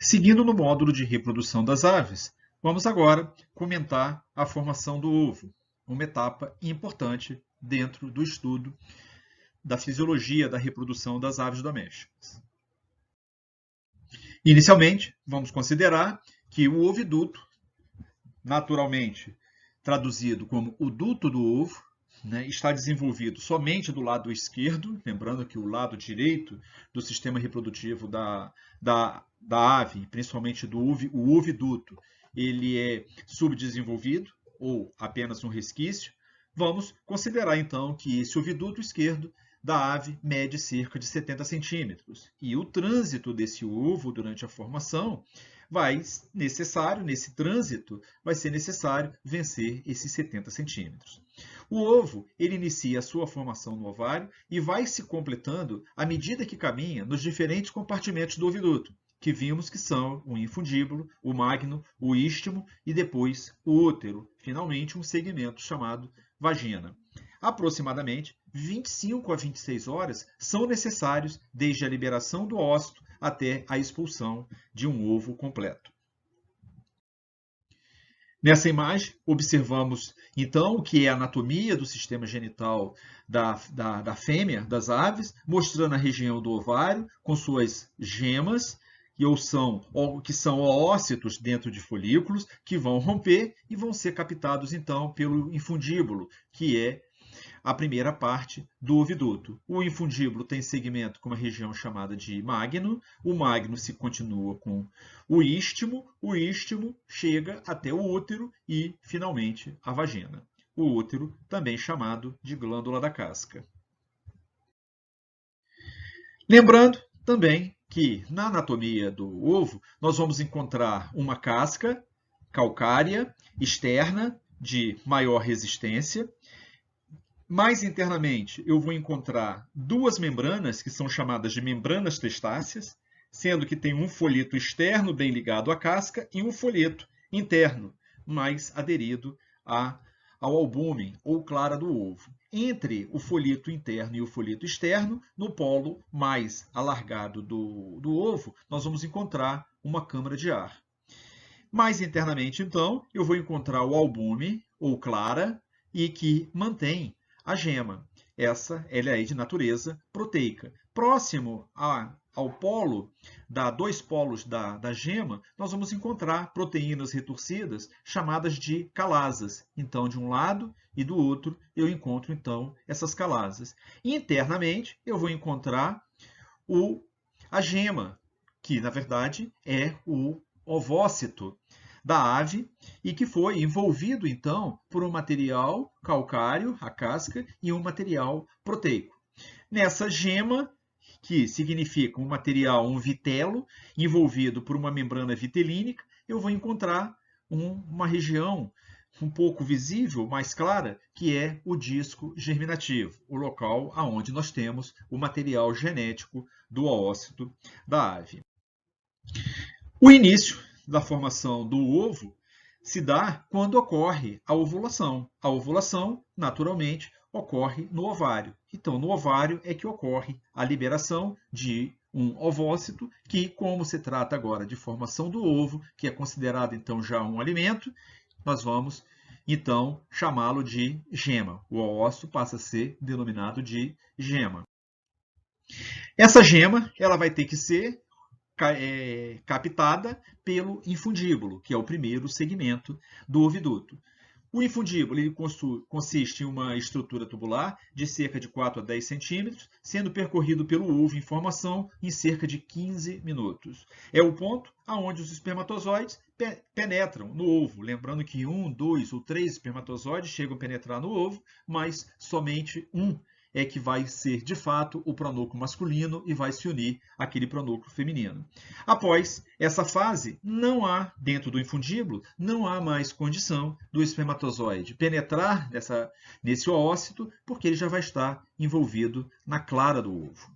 Seguindo no módulo de reprodução das aves, vamos agora comentar a formação do ovo, uma etapa importante dentro do estudo da fisiologia da reprodução das aves domésticas. Inicialmente, vamos considerar que o oviduto, naturalmente traduzido como o duto do ovo, está desenvolvido somente do lado esquerdo, lembrando que o lado direito do sistema reprodutivo da ave, principalmente o oviduto, ele é subdesenvolvido ou apenas um resquício. Vamos considerar então que esse oviduto esquerdo da ave mede cerca de 70 centímetros e o trânsito desse ovo durante a formação nesse trânsito vai ser necessário vencer esses 70 centímetros. O ovo, ele inicia a sua formação no ovário e vai se completando à medida que caminha nos diferentes compartimentos do oviduto, que vimos que são o infundíbulo, o magno, o istmo e depois o útero, finalmente um segmento chamado vagina. Aproximadamente 25 a 26 horas são necessários desde a liberação do ócito até a expulsão de um ovo completo. Nessa imagem, observamos então o que é a anatomia do sistema genital da fêmea, das aves, mostrando a região do ovário com suas gemas, que são oócitos dentro de folículos, que vão romper e vão ser captados então pelo infundíbulo, que é a primeira parte do oviduto. O infundíbulo tem segmento com uma região chamada de magno, o magno se continua com o istmo chega até o útero e, finalmente, a vagina. O útero, também chamado de glândula da casca. Lembrando também que na anatomia do ovo nós vamos encontrar uma casca calcária externa de maior resistência. Mais internamente, eu vou encontrar duas membranas, que são chamadas de membranas testáceas, sendo que tem um folheto externo bem ligado à casca e um folheto interno, mais aderido ao albúmen ou clara do ovo. Entre o folheto interno e o folheto externo, no polo mais alargado do ovo, nós vamos encontrar uma câmara de ar. Mais internamente, então, eu vou encontrar o albume ou clara e que mantém a gema. Ela é de natureza proteica. Próximo ao polo, dois polos da gema, nós vamos encontrar proteínas retorcidas chamadas de calasas. Então, de um lado e do outro, eu encontro, então, essas calasas. Internamente, eu vou encontrar a gema, que, na verdade, é o ovócito da ave e que foi envolvido, então, por um material calcário, a casca, e um material proteico. Nessa gema, que significa um material, um vitelo, envolvido por uma membrana vitelínica, eu vou encontrar uma região um pouco visível, mais clara, que é o disco germinativo, o local onde nós temos o material genético do oócito da ave. O início da formação do ovo se dá quando ocorre a ovulação. A ovulação, naturalmente, ocorre no ovário. Então, no ovário é que ocorre a liberação de um ovócito, que, como se trata agora de formação do ovo, que é considerado, então, já um alimento, nós vamos, então, chamá-lo de gema. O ovócito passa a ser denominado de gema. Essa gema, ela vai ter que ser captada pelo infundíbulo, que é o primeiro segmento do oviduto. O infundíbulo ele consiste em uma estrutura tubular de cerca de 4 a 10 centímetros, sendo percorrido pelo ovo em formação em cerca de 15 minutos. É o ponto onde os espermatozoides penetram no ovo. Lembrando que 1, 2 ou 3 espermatozoides chegam a penetrar no ovo, mas somente um é que vai ser, de fato, o pronúcleo masculino e vai se unir àquele pronúcleo feminino. Após essa fase, não há, dentro do infundíbulo, não há mais condição do espermatozoide penetrar nesse oócito, porque ele já vai estar envolvido na clara do ovo.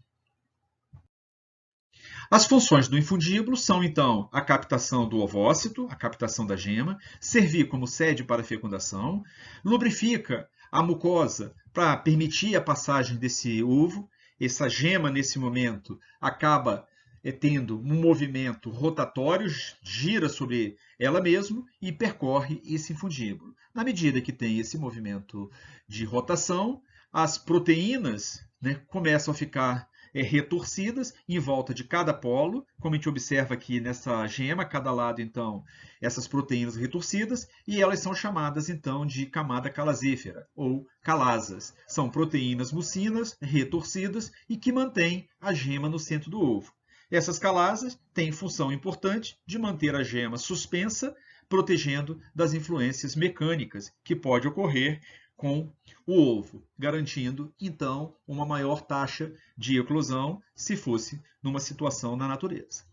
As funções do infundíbulo são, então, a captação do ovócito, a captação da gema, servir como sede para a fecundação, lubrifica a mucosa para permitir a passagem desse ovo. Essa gema, nesse momento, acaba tendo um movimento rotatório, gira sobre ela mesma e percorre esse infundíbulo. Na medida que tem esse movimento de rotação, as proteínas, né, começam a ficar retorcidas em volta de cada polo, como a gente observa aqui nessa gema, cada lado, então, essas proteínas retorcidas, e elas são chamadas, então, de camada calasífera, ou calasas. São proteínas mucinas retorcidas e que mantêm a gema no centro do ovo. Essas calasas têm função importante de manter a gema suspensa, protegendo das influências mecânicas que pode ocorrer com o ovo, garantindo, então, uma maior taxa de eclosão se fosse numa situação na natureza.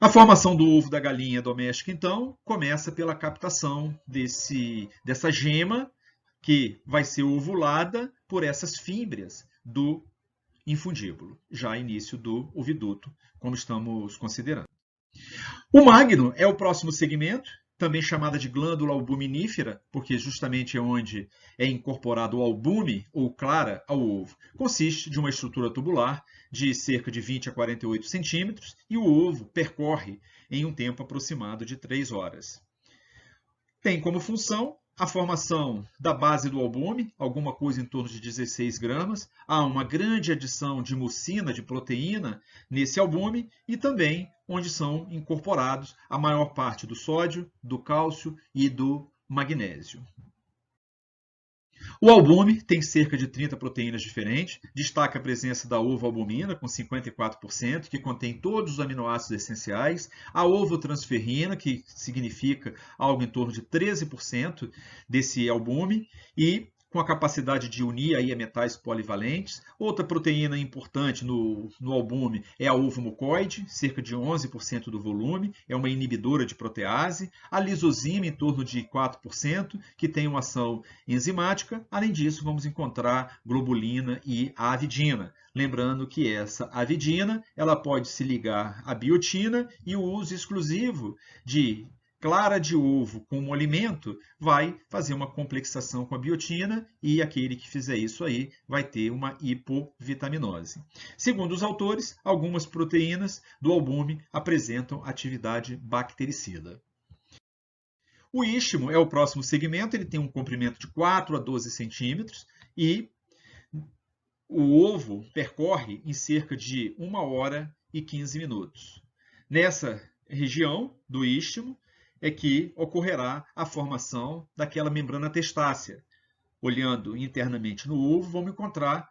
A formação do ovo da galinha doméstica, então, começa pela captação dessa gema que vai ser ovulada por essas fímbrias do infundíbulo, já início do oviduto, como estamos considerando. O magno é o próximo segmento, também chamada de glândula albuminífera, porque justamente é onde é incorporado o albume ou clara ao ovo. Consiste de uma estrutura tubular de cerca de 20 a 48 centímetros e o ovo percorre em um tempo aproximado de 3 horas. Tem como função a formação da base do albume, alguma coisa em torno de 16 gramas. Há uma grande adição de mucina, de proteína, nesse albume e também onde são incorporados a maior parte do sódio, do cálcio e do magnésio. O albume tem cerca de 30 proteínas diferentes, destaca a presença da ovoalbumina, com 54%, que contém todos os aminoácidos essenciais, a ovotransferrina, que significa algo em torno de 13% desse albume, e com a capacidade de unir aí a metais polivalentes. Outra proteína importante no albume é a ovomucoide, cerca de 11% do volume, é uma inibidora de protease. A lisozima, em torno de 4%, que tem uma ação enzimática. Além disso, vamos encontrar globulina e a avidina. Lembrando que essa avidina ela pode se ligar à biotina e o uso exclusivo de clara de ovo como alimento vai fazer uma complexação com a biotina e aquele que fizer isso aí vai ter uma hipovitaminose. Segundo os autores, algumas proteínas do albume apresentam atividade bactericida. O istmo é o próximo segmento, ele tem um comprimento de 4 a 12 centímetros e o ovo percorre em cerca de 1 hora e 15 minutos. Nessa região do istmo, é que ocorrerá a formação daquela membrana testácea. Olhando internamente no ovo, vamos encontrar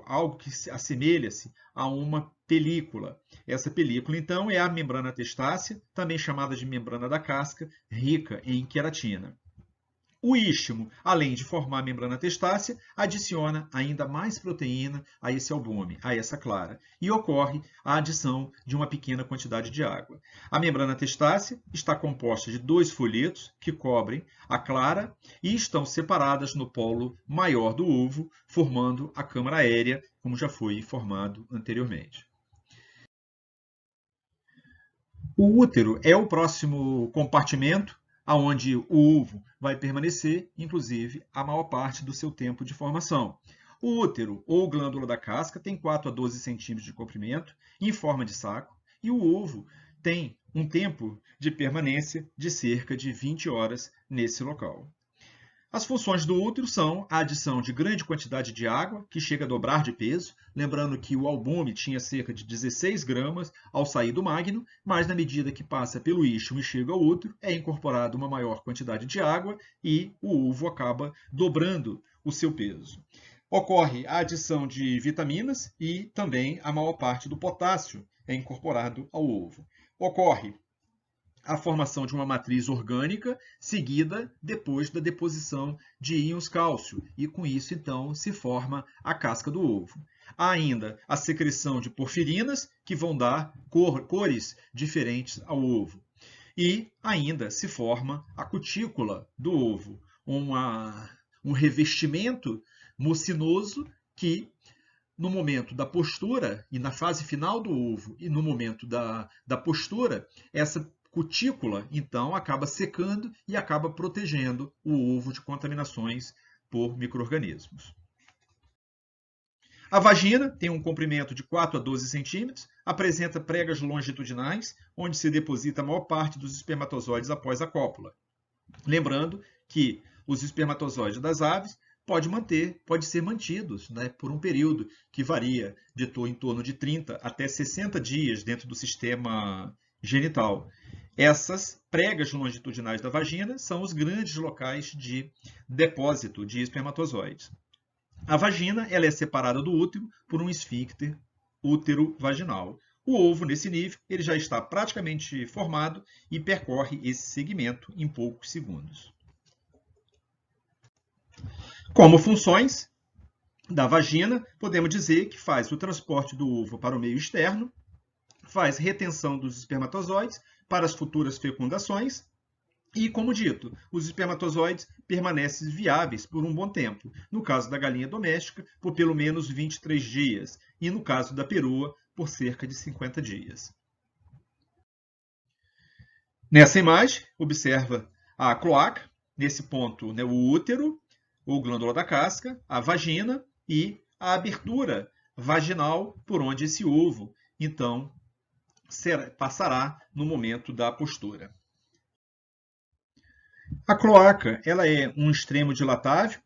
algo que assemelha-se a uma película. Essa película, então, é a membrana testácea, também chamada de membrana da casca, rica em queratina. O istmo, além de formar a membrana testácea, adiciona ainda mais proteína a esse albume, a essa clara, e ocorre a adição de uma pequena quantidade de água. A membrana testácea está composta de 2 folhetos que cobrem a clara e estão separadas no polo maior do ovo, formando a câmara aérea, como já foi informado anteriormente. O útero é o próximo compartimento onde o ovo vai permanecer, inclusive, a maior parte do seu tempo de formação. O útero, ou glândula da casca, tem 4 a 12 centímetros de comprimento, em forma de saco, e o ovo tem um tempo de permanência de cerca de 20 horas nesse local. As funções do útero são a adição de grande quantidade de água, que chega a dobrar de peso, lembrando que o albume tinha cerca de 16 gramas ao sair do magno, mas na medida que passa pelo istmo e chega ao útero, é incorporada uma maior quantidade de água e o ovo acaba dobrando o seu peso. Ocorre a adição de vitaminas e também a maior parte do potássio é incorporado ao ovo. Ocorre a formação de uma matriz orgânica, seguida depois da deposição de íons cálcio, e com isso, então, se forma a casca do ovo. Há ainda a secreção de porfirinas, que vão dar cores diferentes ao ovo. E ainda se forma a cutícula do ovo, um revestimento mucinoso que, no momento da postura e na fase final do ovo e no momento da postura, essa cutícula, então, acaba secando e acaba protegendo o ovo de contaminações por micro-organismos. A vagina tem um comprimento de 4 a 12 centímetros, apresenta pregas longitudinais, onde se deposita a maior parte dos espermatozoides após a cópula. Lembrando que os espermatozoides das aves podem ser mantidos, né, por um período que varia em torno de 30 até 60 dias dentro do sistema genital. Essas pregas longitudinais da vagina são os grandes locais de depósito de espermatozoides. A vagina ela é separada do útero por um esfíncter útero-vaginal. O ovo, nesse nível, ele já está praticamente formado e percorre esse segmento em poucos segundos. Como funções da vagina, podemos dizer que faz o transporte do ovo para o meio externo, faz retenção dos espermatozoides para as futuras fecundações e, como dito, os espermatozoides permanecem viáveis por um bom tempo. No caso da galinha doméstica, por pelo menos 23 dias e, no caso da perua, por cerca de 50 dias. Nessa imagem, observa a cloaca, nesse ponto, né, o útero, ou glândula da casca, a vagina e a abertura vaginal por onde esse ovo, então, passará no momento da postura. A cloaca ela é um extremo dilatável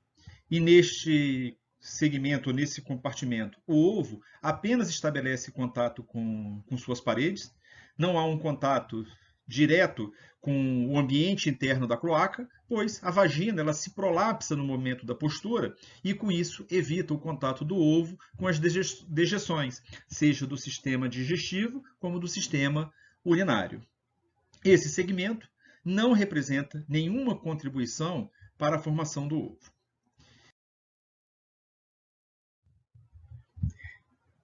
e neste segmento, nesse compartimento, o ovo apenas estabelece contato com suas paredes, não há um contato direto com o ambiente interno da cloaca, pois a vagina ela se prolapsa no momento da postura e com isso evita o contato do ovo com as dejeções, seja do sistema digestivo como do sistema urinário. Esse segmento não representa nenhuma contribuição para a formação do ovo.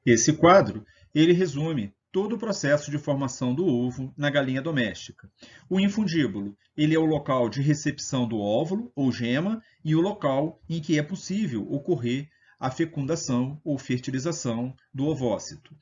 Esse quadro, ele resume todo o processo de formação do ovo na galinha doméstica. O infundíbulo, ele é o local de recepção do óvulo ou gema e o local em que é possível ocorrer a fecundação ou fertilização do ovócito.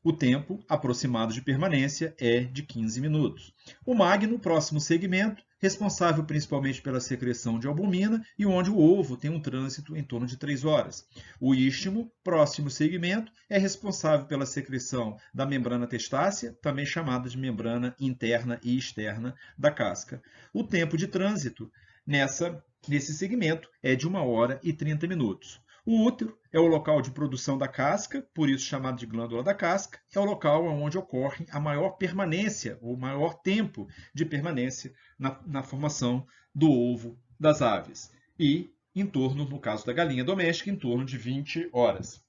O tempo aproximado de permanência é de 15 minutos. O magno, próximo segmento, responsável principalmente pela secreção de albumina e onde o ovo tem um trânsito em torno de 3 horas. O istmo, próximo segmento, é responsável pela secreção da membrana testácea, também chamada de membrana interna e externa da casca. O tempo de trânsito nesse segmento é de 1 hora e 30 minutos. O útero é o local de produção da casca, por isso chamado de glândula da casca, é o local onde ocorre a maior permanência, o maior tempo de permanência na formação do ovo das aves. E em torno, no caso da galinha doméstica, em torno de 20 horas.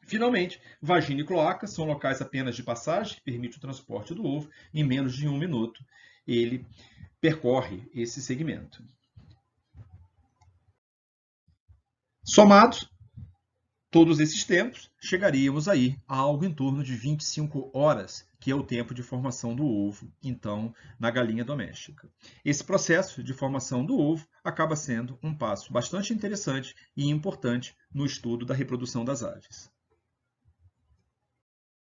Finalmente, vagina e cloaca são locais apenas de passagem, que permite o transporte do ovo em menos de 1 minuto. Ele percorre esse segmento. Somados todos esses tempos, chegaríamos aí a algo em torno de 25 horas, que é o tempo de formação do ovo, então, na galinha doméstica. Esse processo de formação do ovo acaba sendo um passo bastante interessante e importante no estudo da reprodução das aves.